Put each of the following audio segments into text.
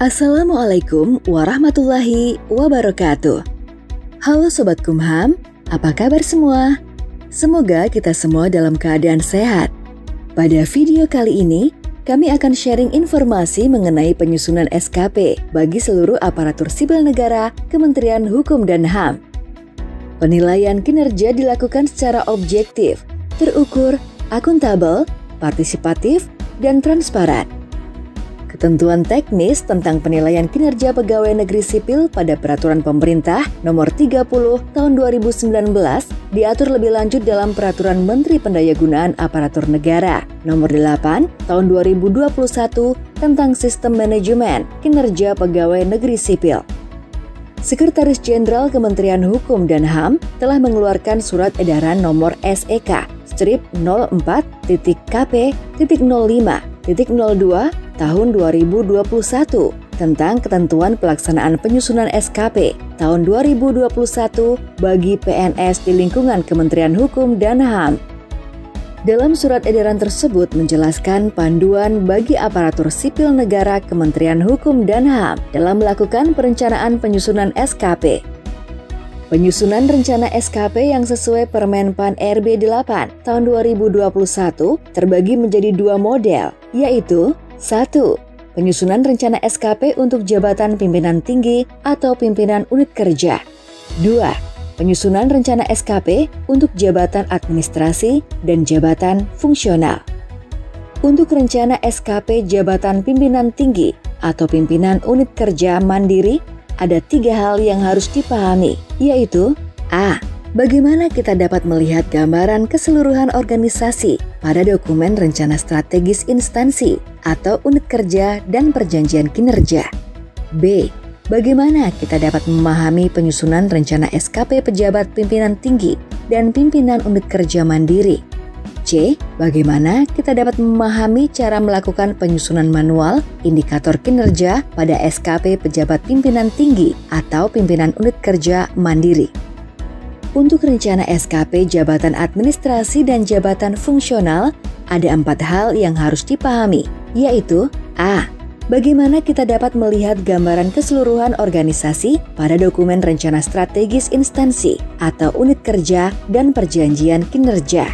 Assalamualaikum warahmatullahi wabarakatuh. Halo Sobat Kumham, apa kabar semua? Semoga kita semua dalam keadaan sehat. Pada video kali ini, kami akan sharing informasi mengenai penyusunan SKP bagi seluruh aparatur sipil negara, Kementerian Hukum dan HAM. Penilaian kinerja dilakukan secara objektif, terukur, akuntabel, partisipatif, dan transparan. Ketentuan teknis tentang penilaian kinerja pegawai negeri sipil pada Peraturan Pemerintah Nomor 30 Tahun 2019 diatur lebih lanjut dalam Peraturan Menteri Pendayagunaan Aparatur Negara Nomor 8 Tahun 2021 tentang Sistem Manajemen Kinerja Pegawai Negeri Sipil. Sekretaris Jenderal Kementerian Hukum dan HAM telah mengeluarkan Surat Edaran Nomor SEK strip 04.kp.05.02 tahun 2021 tentang ketentuan pelaksanaan penyusunan SKP tahun 2021 bagi PNS di lingkungan Kementerian Hukum dan HAM. Dalam surat edaran tersebut menjelaskan panduan bagi aparatur sipil negara Kementerian Hukum dan HAM dalam melakukan perencanaan penyusunan SKP. Penyusunan rencana SKP yang sesuai Permen PAN RB 8 tahun 2021 terbagi menjadi dua model, yaitu 1. Penyusunan rencana SKP untuk jabatan pimpinan tinggi atau pimpinan unit kerja. 2. Penyusunan rencana SKP untuk jabatan administrasi dan jabatan fungsional. Untuk rencana SKP jabatan pimpinan tinggi atau pimpinan unit kerja mandiri, ada 3 hal yang harus dipahami, yaitu A. Bagaimana kita dapat melihat gambaran keseluruhan organisasi pada dokumen rencana strategis instansi atau unit kerja dan perjanjian kinerja? B. Bagaimana kita dapat memahami penyusunan rencana SKP pejabat pimpinan tinggi dan pimpinan unit kerja mandiri? C. Bagaimana kita dapat memahami cara melakukan penyusunan manual indikator kinerja pada SKP pejabat pimpinan tinggi atau pimpinan unit kerja mandiri? Untuk rencana SKP jabatan administrasi dan jabatan fungsional, ada 4 hal yang harus dipahami, yaitu A. Bagaimana kita dapat melihat gambaran keseluruhan organisasi pada dokumen rencana strategis instansi atau unit kerja dan perjanjian kinerja.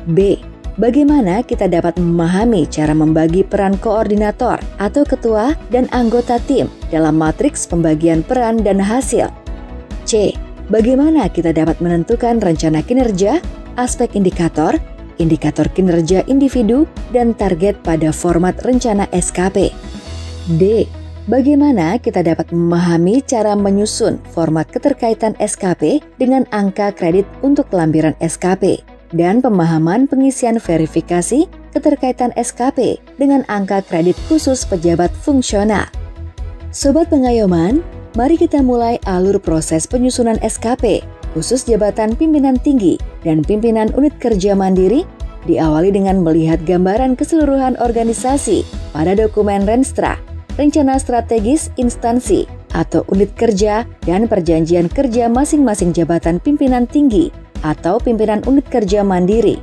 B. Bagaimana kita dapat memahami cara membagi peran koordinator atau ketua dan anggota tim dalam matriks pembagian peran dan hasil. C. Bagaimana kita dapat menentukan rencana kinerja, aspek indikator, indikator kinerja individu, dan target pada format rencana SKP. D. Bagaimana kita dapat memahami cara menyusun format keterkaitan SKP dengan angka kredit untuk lampiran SKP, dan pemahaman pengisian verifikasi keterkaitan SKP dengan angka kredit khusus pejabat fungsional. Sobat Pengayoman, mari kita mulai alur proses penyusunan SKP, khusus jabatan pimpinan tinggi dan pimpinan unit kerja mandiri, diawali dengan melihat gambaran keseluruhan organisasi pada dokumen Renstra, rencana strategis instansi atau unit kerja dan perjanjian kerja masing-masing jabatan pimpinan tinggi atau pimpinan unit kerja mandiri.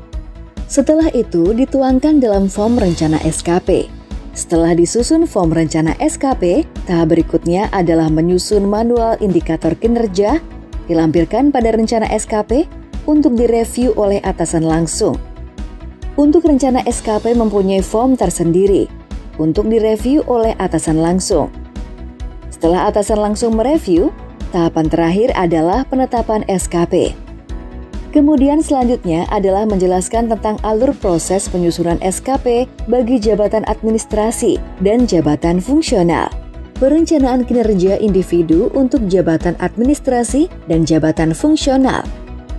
Setelah itu dituangkan dalam form rencana SKP. Setelah disusun form rencana SKP, tahap berikutnya adalah menyusun manual indikator kinerja, dilampirkan pada rencana SKP untuk direview oleh atasan langsung. Untuk rencana SKP mempunyai form tersendiri untuk direview oleh atasan langsung. Setelah atasan langsung mereview, tahapan terakhir adalah penetapan SKP. Kemudian selanjutnya adalah menjelaskan tentang alur proses penyusunan SKP bagi jabatan administrasi dan jabatan fungsional. Perencanaan kinerja individu untuk jabatan administrasi dan jabatan fungsional.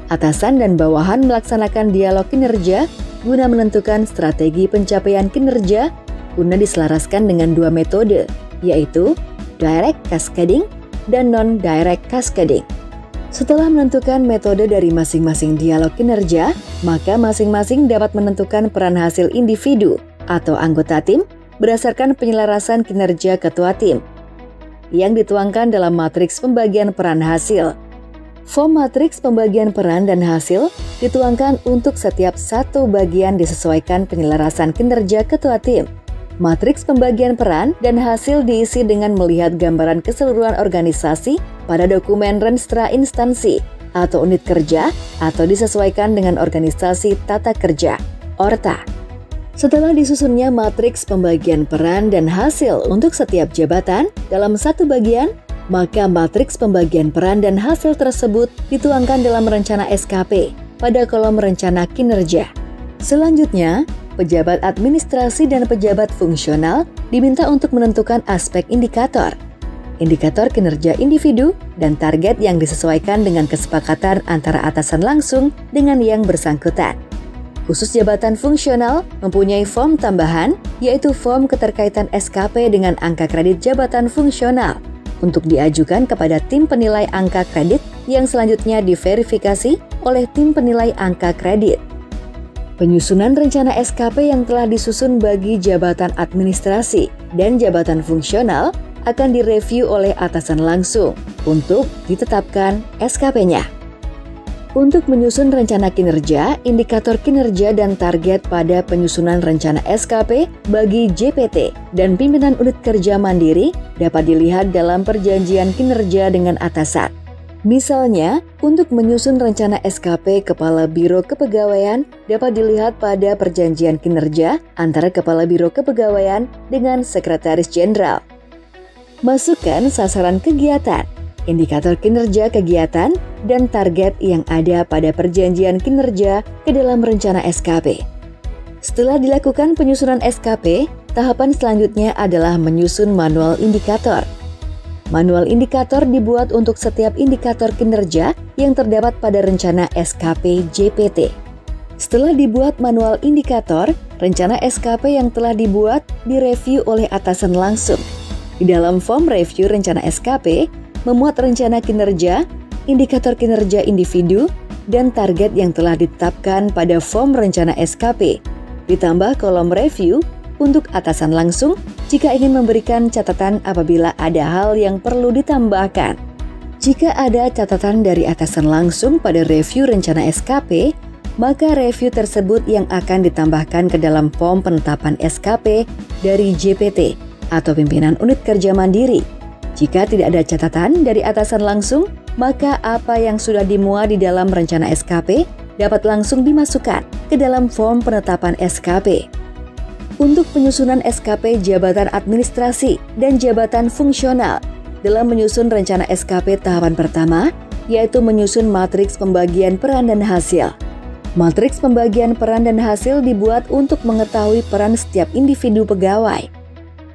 Atasan dan bawahan melaksanakan dialog kinerja guna menentukan strategi pencapaian kinerja guna diselaraskan dengan 2 metode, yaitu direct cascading dan non-direct cascading. Setelah menentukan metode dari masing-masing dialog kinerja, maka masing-masing dapat menentukan peran hasil individu atau anggota tim berdasarkan penyelarasan kinerja ketua tim yang dituangkan dalam matriks pembagian peran hasil. Form matriks pembagian peran dan hasil dituangkan untuk setiap satu bagian disesuaikan penyelarasan kinerja ketua tim. Matriks pembagian peran dan hasil diisi dengan melihat gambaran keseluruhan organisasi pada dokumen Renstra Instansi atau unit kerja atau disesuaikan dengan organisasi tata kerja, ORTA. Setelah disusunnya matriks pembagian peran dan hasil untuk setiap jabatan dalam satu bagian, maka matriks pembagian peran dan hasil tersebut dituangkan dalam rencana SKP pada kolom rencana kinerja. Selanjutnya, pejabat administrasi dan pejabat fungsional diminta untuk menentukan aspek indikator kinerja individu, dan target yang disesuaikan dengan kesepakatan antara atasan langsung dengan yang bersangkutan. Khusus jabatan fungsional mempunyai form tambahan, yaitu form keterkaitan SKP dengan angka kredit jabatan fungsional untuk diajukan kepada tim penilai angka kredit yang selanjutnya diverifikasi oleh tim penilai angka kredit. Penyusunan rencana SKP yang telah disusun bagi jabatan administrasi dan jabatan fungsional akan direview oleh atasan langsung untuk ditetapkan SKP-nya. Untuk menyusun rencana kinerja, indikator kinerja dan target pada penyusunan rencana SKP bagi JPT dan pimpinan unit kerja mandiri dapat dilihat dalam perjanjian kinerja dengan atasan. Misalnya, untuk menyusun rencana SKP Kepala Biro Kepegawaian dapat dilihat pada perjanjian kinerja antara Kepala Biro Kepegawaian dengan Sekretaris Jenderal. Masukkan sasaran kegiatan, indikator kinerja kegiatan, dan target yang ada pada perjanjian kinerja ke dalam rencana SKP. Setelah dilakukan penyusunan SKP, tahapan selanjutnya adalah menyusun manual indikator. Manual indikator dibuat untuk setiap indikator kinerja yang terdapat pada rencana SKP JPT. Setelah dibuat manual indikator, rencana SKP yang telah dibuat direview oleh atasan langsung. Di dalam form review rencana SKP, memuat rencana kinerja, indikator kinerja individu, dan target yang telah ditetapkan pada form rencana SKP. Ditambah kolom review untuk atasan langsung jika ingin memberikan catatan apabila ada hal yang perlu ditambahkan. Jika ada catatan dari atasan langsung pada review rencana SKP, maka review tersebut yang akan ditambahkan ke dalam form penetapan SKP dari JPT atau pimpinan unit kerja mandiri. Jika tidak ada catatan dari atasan langsung, maka apa yang sudah dimuat di dalam rencana SKP dapat langsung dimasukkan ke dalam form penetapan SKP. Untuk penyusunan SKP jabatan administrasi dan jabatan fungsional, dalam menyusun rencana SKP tahapan pertama, yaitu menyusun matriks pembagian peran dan hasil. Matriks pembagian peran dan hasil dibuat untuk mengetahui peran setiap individu pegawai.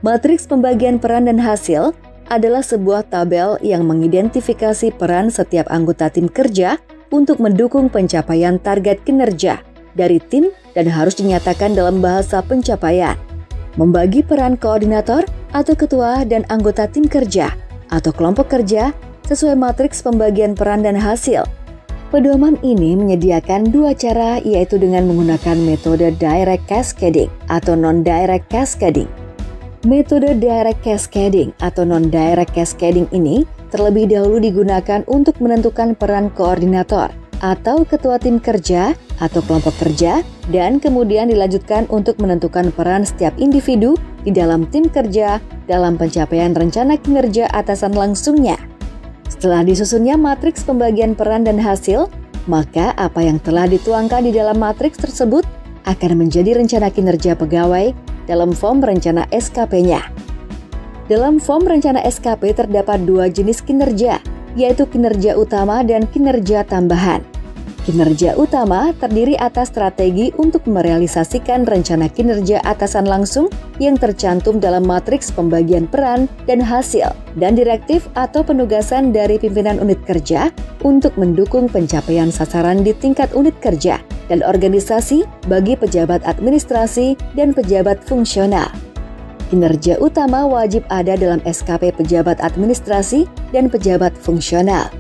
Matriks pembagian peran dan hasil adalah sebuah tabel yang mengidentifikasi peran setiap anggota tim kerja untuk mendukung pencapaian target kinerja dari tim dan harus dinyatakan dalam bahasa pencapaian. Membagi peran koordinator atau ketua dan anggota tim kerja atau kelompok kerja sesuai matriks pembagian peran dan hasil. Pedoman ini menyediakan dua cara, yaitu dengan menggunakan metode direct cascading atau non-direct cascading. Metode direct cascading atau non-direct cascading ini terlebih dahulu digunakan untuk menentukan peran koordinator atau ketua tim kerja atau kelompok kerja, dan kemudian dilanjutkan untuk menentukan peran setiap individu di dalam tim kerja dalam pencapaian rencana kinerja atasan langsungnya. Setelah disusunnya matriks pembagian peran dan hasil, maka apa yang telah dituangkan di dalam matriks tersebut akan menjadi rencana kinerja pegawai dalam form rencana SKP-nya. Dalam form rencana SKP terdapat dua jenis kinerja, yaitu kinerja utama dan kinerja tambahan. Kinerja utama terdiri atas strategi untuk merealisasikan rencana kinerja atasan langsung yang tercantum dalam matriks pembagian peran dan hasil, dan direktif atau penugasan dari pimpinan unit kerja untuk mendukung pencapaian sasaran di tingkat unit kerja dan organisasi bagi pejabat administrasi dan pejabat fungsional. Kinerja utama wajib ada dalam SKP pejabat administrasi dan pejabat fungsional.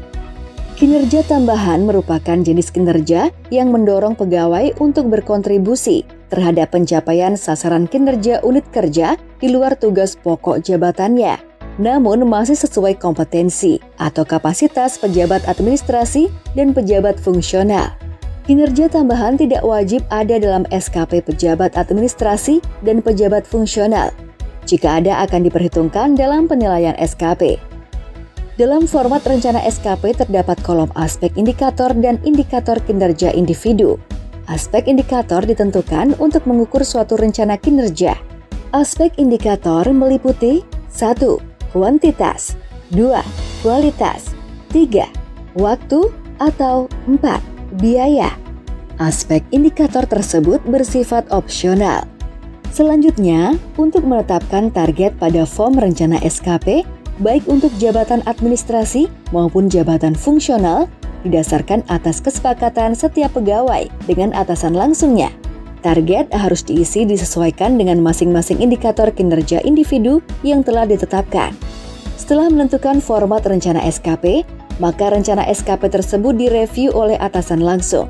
Kinerja tambahan merupakan jenis kinerja yang mendorong pegawai untuk berkontribusi terhadap pencapaian sasaran kinerja unit kerja di luar tugas pokok jabatannya, namun masih sesuai kompetensi atau kapasitas pejabat administrasi dan pejabat fungsional. Kinerja tambahan tidak wajib ada dalam SKP pejabat administrasi dan pejabat fungsional. Jika ada akan diperhitungkan dalam penilaian SKP. Dalam format rencana SKP terdapat kolom aspek indikator dan indikator kinerja individu. Aspek indikator ditentukan untuk mengukur suatu rencana kinerja. Aspek indikator meliputi 1. Kuantitas, 2. Kualitas, 3. Waktu, atau 4. Biaya. Aspek indikator tersebut bersifat opsional. Selanjutnya, untuk menetapkan target pada form rencana SKP, baik untuk jabatan administrasi maupun jabatan fungsional, didasarkan atas kesepakatan setiap pegawai dengan atasan langsungnya. Target harus diisi disesuaikan dengan masing-masing indikator kinerja individu yang telah ditetapkan. Setelah menentukan format rencana SKP, maka rencana SKP tersebut direview oleh atasan langsung.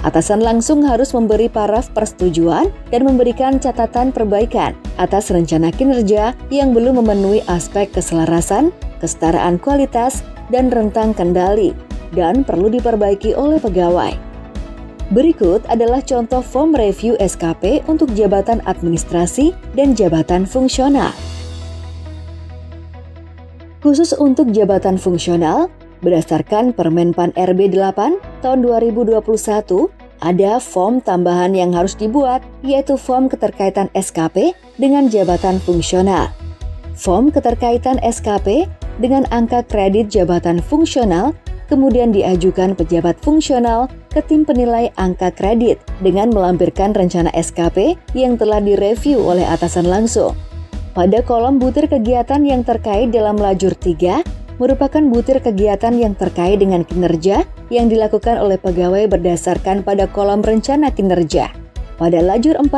Atasan langsung harus memberi paraf persetujuan dan memberikan catatan perbaikan atas rencana kinerja yang belum memenuhi aspek keselarasan, kesetaraan kualitas, dan rentang kendali, dan perlu diperbaiki oleh pegawai. Berikut adalah contoh form review SKP untuk jabatan administrasi dan jabatan fungsional. Khusus untuk jabatan fungsional, berdasarkan Permenpan RB 8 tahun 2021, ada form tambahan yang harus dibuat, yaitu form keterkaitan SKP dengan jabatan fungsional. Form keterkaitan SKP dengan angka kredit jabatan fungsional kemudian diajukan pejabat fungsional ke tim penilai angka kredit dengan melampirkan rencana SKP yang telah direview oleh atasan langsung. Pada kolom butir kegiatan yang terkait dalam lajur 3, merupakan butir kegiatan yang terkait dengan kinerja yang dilakukan oleh pegawai berdasarkan pada kolom rencana kinerja. Pada lajur 4,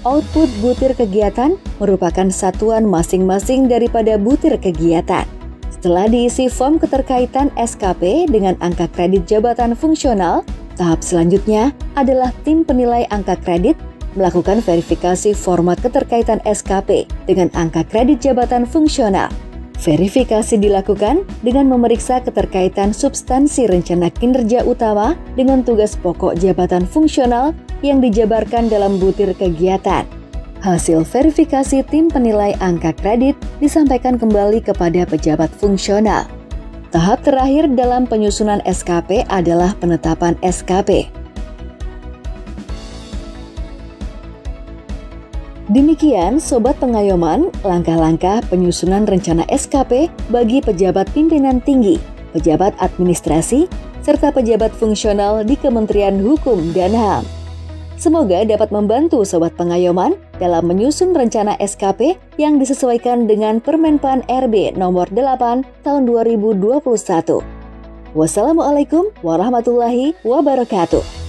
output butir kegiatan merupakan satuan masing-masing daripada butir kegiatan. Setelah diisi form keterkaitan SKP dengan angka kredit jabatan fungsional, tahap selanjutnya adalah tim penilai angka kredit melakukan verifikasi format keterkaitan SKP dengan angka kredit jabatan fungsional. Verifikasi dilakukan dengan memeriksa keterkaitan substansi rencana kinerja utama dengan tugas pokok jabatan fungsional yang dijabarkan dalam butir kegiatan. Hasil verifikasi tim penilai angka kredit disampaikan kembali kepada pejabat fungsional. Tahap terakhir dalam penyusunan SKP adalah penetapan SKP. Demikian Sobat Pengayoman, langkah-langkah penyusunan rencana SKP bagi pejabat pimpinan tinggi, pejabat administrasi, serta pejabat fungsional di Kementerian Hukum dan HAM. Semoga dapat membantu Sobat Pengayoman dalam menyusun rencana SKP yang disesuaikan dengan Permenpan RB nomor 8 tahun 2021. Wassalamualaikum warahmatullahi wabarakatuh.